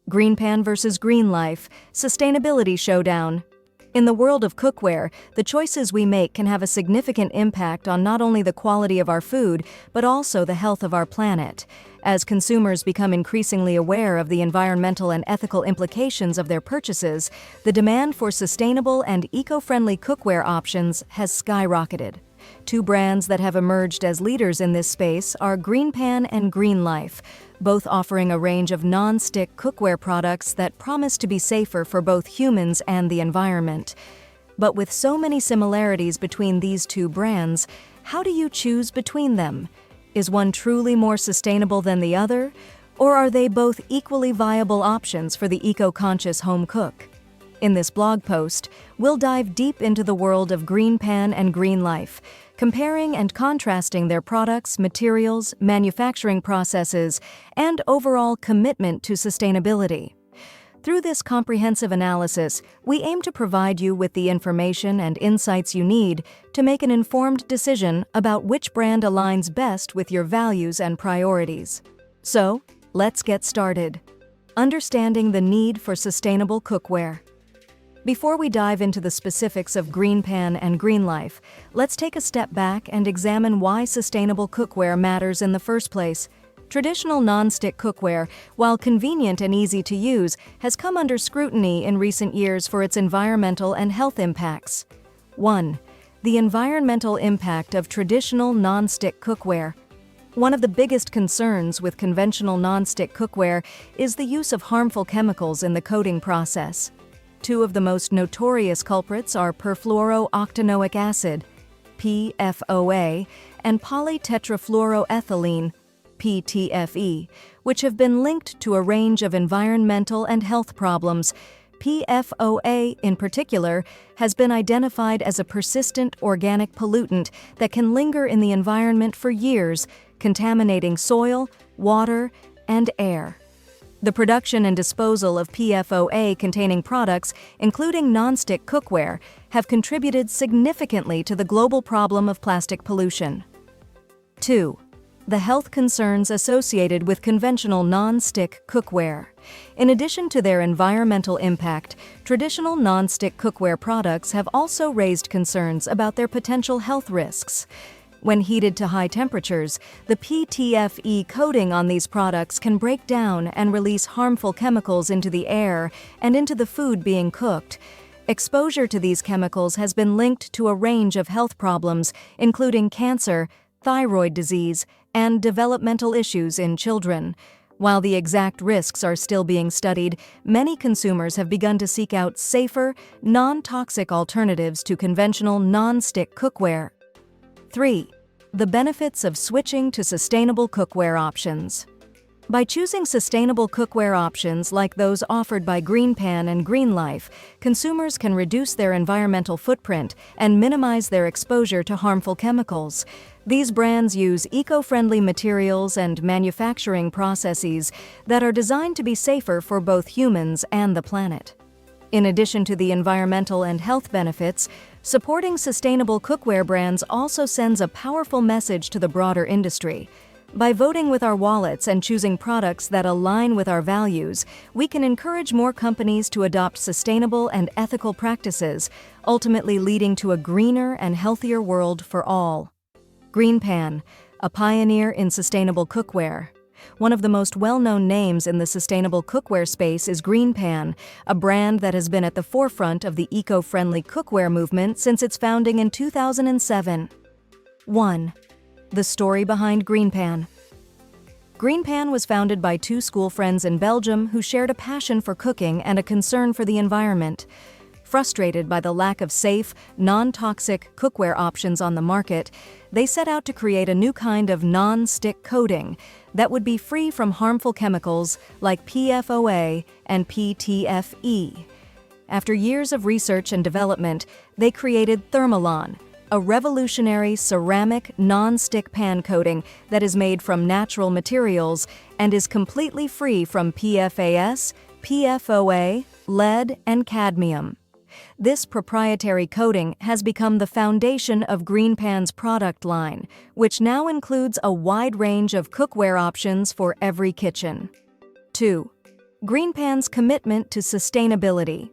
GreenPan versus GreenLife, Sustainability Showdown. In the world of cookware, the choices we make can have a significant impact on not only the quality of our food, but also the health of our planet. As consumers become increasingly aware of the environmental and ethical implications of their purchases, the demand for sustainable and eco-friendly cookware options has skyrocketed. Two brands that have emerged as leaders in this space are GreenPan and GreenLife, both offering a range of non-stick cookware products that promise to be safer for both humans and the environment. But with so many similarities between these two brands, how do you choose between them? Is one truly more sustainable than the other? Or are they both equally viable options for the eco-conscious home cook? In this blog post, we'll dive deep into the world of GreenPan and GreenLife, comparing and contrasting their products, materials, manufacturing processes, and overall commitment to sustainability. Through this comprehensive analysis, we aim to provide you with the information and insights you need to make an informed decision about which brand aligns best with your values and priorities. So, let's get started. Understanding the need for sustainable cookware. Before we dive into the specifics of GreenPan and GreenLife, let's take a step back and examine why sustainable cookware matters in the first place. Traditional non-stick cookware, while convenient and easy to use, has come under scrutiny in recent years for its environmental and health impacts. 1. The environmental impact of traditional non-stick cookware. One of the biggest concerns with conventional non-stick cookware is the use of harmful chemicals in the coating process. Two of the most notorious culprits are perfluorooctanoic acid, PFOA, and polytetrafluoroethylene, PTFE, which have been linked to a range of environmental and health problems. PFOA, in particular, has been identified as a persistent organic pollutant that can linger in the environment for years, contaminating soil, water, and air. The production and disposal of PFOA-containing products, including non-stick cookware, have contributed significantly to the global problem of plastic pollution. 2. The health concerns associated with conventional non-stick cookware. In addition to their environmental impact, traditional non-stick cookware products have also raised concerns about their potential health risks. When heated to high temperatures, the PTFE coating on these products can break down and release harmful chemicals into the air and into the food being cooked. Exposure to these chemicals has been linked to a range of health problems, including cancer, thyroid disease, and developmental issues in children. While the exact risks are still being studied, many consumers have begun to seek out safer, non-toxic alternatives to conventional non-stick cookware. 3. The benefits of switching to sustainable cookware options. By choosing sustainable cookware options like those offered by GreenPan and GreenLife, consumers can reduce their environmental footprint and minimize their exposure to harmful chemicals. These brands use eco-friendly materials and manufacturing processes that are designed to be safer for both humans and the planet. In addition to the environmental and health benefits, supporting sustainable cookware brands also sends a powerful message to the broader industry. By voting with our wallets and choosing products that align with our values, we can encourage more companies to adopt sustainable and ethical practices, ultimately leading to a greener and healthier world for all. GreenPan, a pioneer in sustainable cookware. One of the most well-known names in the sustainable cookware space is GreenPan, a brand that has been at the forefront of the eco-friendly cookware movement since its founding in 2007. 1. The story behind GreenPan. GreenPan was founded by two school friends in Belgium who shared a passion for cooking and a concern for the environment. Frustrated by the lack of safe, non-toxic cookware options on the market, they set out to create a new kind of non-stick coating that would be free from harmful chemicals like PFOA and PTFE. After years of research and development, they created Thermalon, a revolutionary ceramic non-stick pan coating that is made from natural materials and is completely free from PFAS, PFOA, lead, and cadmium. This proprietary coating has become the foundation of GreenPan's product line, which now includes a wide range of cookware options for every kitchen. 2. GreenPan's commitment to sustainability.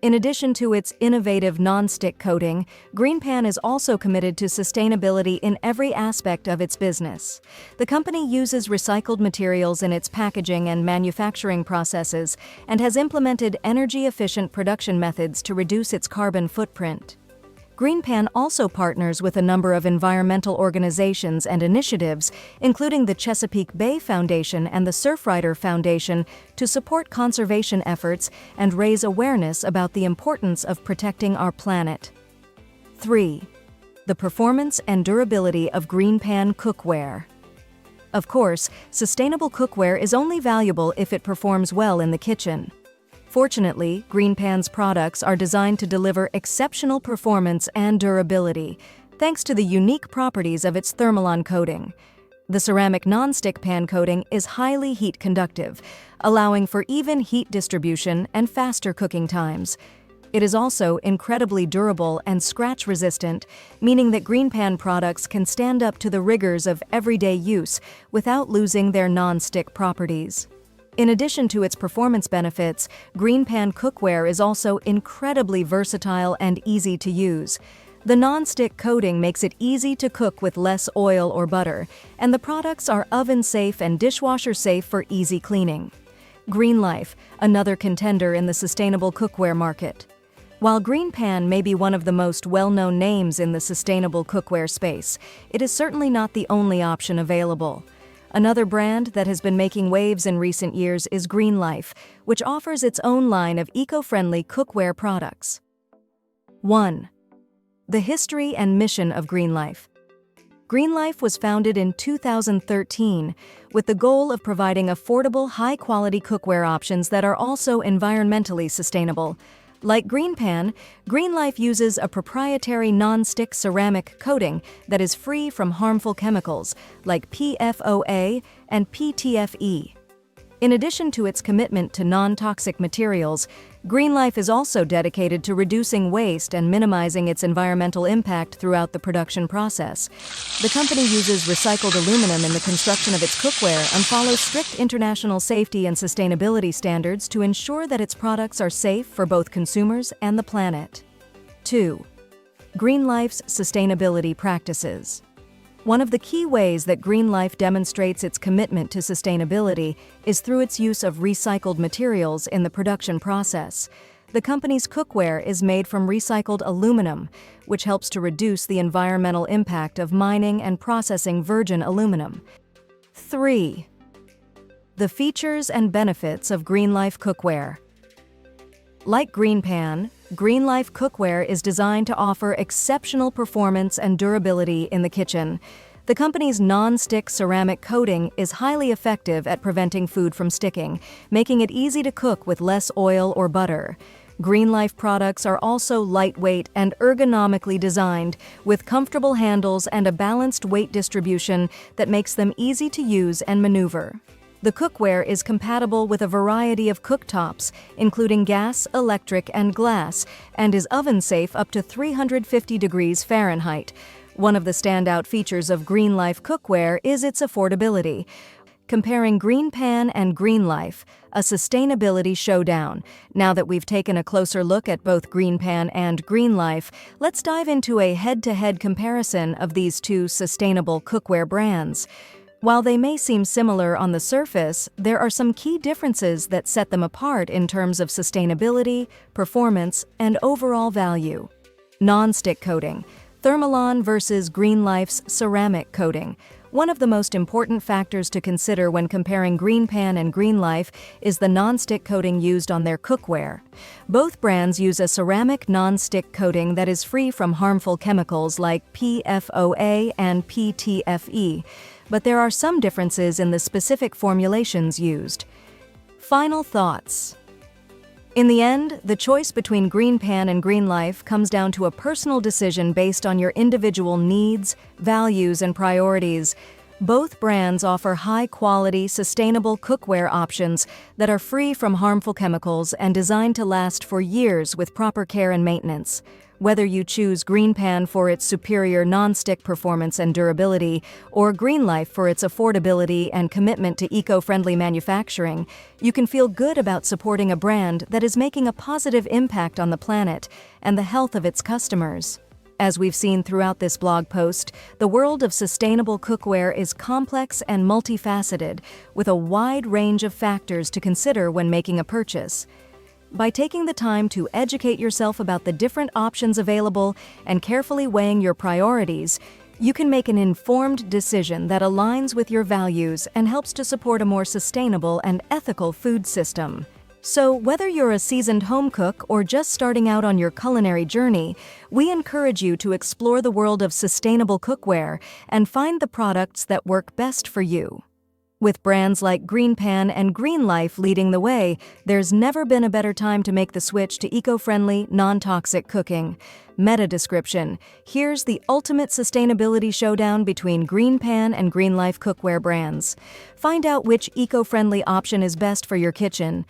In addition to its innovative non-stick coating, GreenPan is also committed to sustainability in every aspect of its business. The company uses recycled materials in its packaging and manufacturing processes and has implemented energy-efficient production methods to reduce its carbon footprint. GreenPan also partners with a number of environmental organizations and initiatives, including the Chesapeake Bay Foundation and the Surfrider Foundation, to support conservation efforts and raise awareness about the importance of protecting our planet. 3. The performance and durability of GreenPan cookware. Of course, sustainable cookware is only valuable if it performs well in the kitchen. Fortunately, GreenPan's products are designed to deliver exceptional performance and durability, thanks to the unique properties of its Thermalon coating. The ceramic non-stick pan coating is highly heat conductive, allowing for even heat distribution and faster cooking times. It is also incredibly durable and scratch-resistant, meaning that GreenPan products can stand up to the rigors of everyday use without losing their non-stick properties. In addition to its performance benefits, GreenPan cookware is also incredibly versatile and easy to use. The non-stick coating makes it easy to cook with less oil or butter, and the products are oven-safe and dishwasher-safe for easy cleaning. GreenLife, another contender in the sustainable cookware market. While GreenPan may be one of the most well-known names in the sustainable cookware space, it is certainly not the only option available. Another brand that has been making waves in recent years is GreenLife, which offers its own line of eco-friendly cookware products. 1. The history and mission of GreenLife. GreenLife was founded in 2013 with the goal of providing affordable, high-quality cookware options that are also environmentally sustainable. Like GreenPan, GreenLife uses a proprietary non-stick ceramic coating that is free from harmful chemicals like PFOA and PTFE. In addition to its commitment to non-toxic materials, GreenLife is also dedicated to reducing waste and minimizing its environmental impact throughout the production process. The company uses recycled aluminum in the construction of its cookware and follows strict international safety and sustainability standards to ensure that its products are safe for both consumers and the planet. 2. GreenLife's sustainability practices. One of the key ways that GreenLife demonstrates its commitment to sustainability is through its use of recycled materials in the production process. The company's cookware is made from recycled aluminum, which helps to reduce the environmental impact of mining and processing virgin aluminum. 3. The features and benefits of GreenLife cookware. Like GreenPan, GreenLife cookware is designed to offer exceptional performance and durability in the kitchen. The company's non-stick ceramic coating is highly effective at preventing food from sticking, making it easy to cook with less oil or butter. GreenLife products are also lightweight and ergonomically designed, with comfortable handles and a balanced weight distribution that makes them easy to use and maneuver. The cookware is compatible with a variety of cooktops, including gas, electric, and glass, and is oven-safe up to 350 degrees Fahrenheit. One of the standout features of GreenLife cookware is its affordability. Comparing GreenPan and GreenLife, a sustainability showdown. Now that we've taken a closer look at both GreenPan and GreenLife, let's dive into a head-to-head comparison of these two sustainable cookware brands. While they may seem similar on the surface, there are some key differences that set them apart in terms of sustainability, performance, and overall value. Non-stick coating. Thermalon versus GreenLife's ceramic coating. One of the most important factors to consider when comparing GreenPan and GreenLife is the non-stick coating used on their cookware. Both brands use a ceramic non-stick coating that is free from harmful chemicals like PFOA and PTFE. But there are some differences in the specific formulations used. Final thoughts. In the end, the choice between GreenPan and GreenLife comes down to a personal decision based on your individual needs, values, and priorities. Both brands offer high-quality, sustainable cookware options that are free from harmful chemicals and designed to last for years with proper care and maintenance. Whether you choose GreenPan for its superior non-stick performance and durability, or GreenLife for its affordability and commitment to eco-friendly manufacturing, you can feel good about supporting a brand that is making a positive impact on the planet and the health of its customers. As we've seen throughout this blog post, the world of sustainable cookware is complex and multifaceted, with a wide range of factors to consider when making a purchase. By taking the time to educate yourself about the different options available and carefully weighing your priorities, you can make an informed decision that aligns with your values and helps to support a more sustainable and ethical food system. So, whether you're a seasoned home cook or just starting out on your culinary journey, we encourage you to explore the world of sustainable cookware and find the products that work best for you. With brands like GreenPan and GreenLife leading the way, there's never been a better time to make the switch to eco-friendly, non-toxic cooking. Meta description: here's the ultimate sustainability showdown between GreenPan and GreenLife cookware brands. Find out which eco-friendly option is best for your kitchen.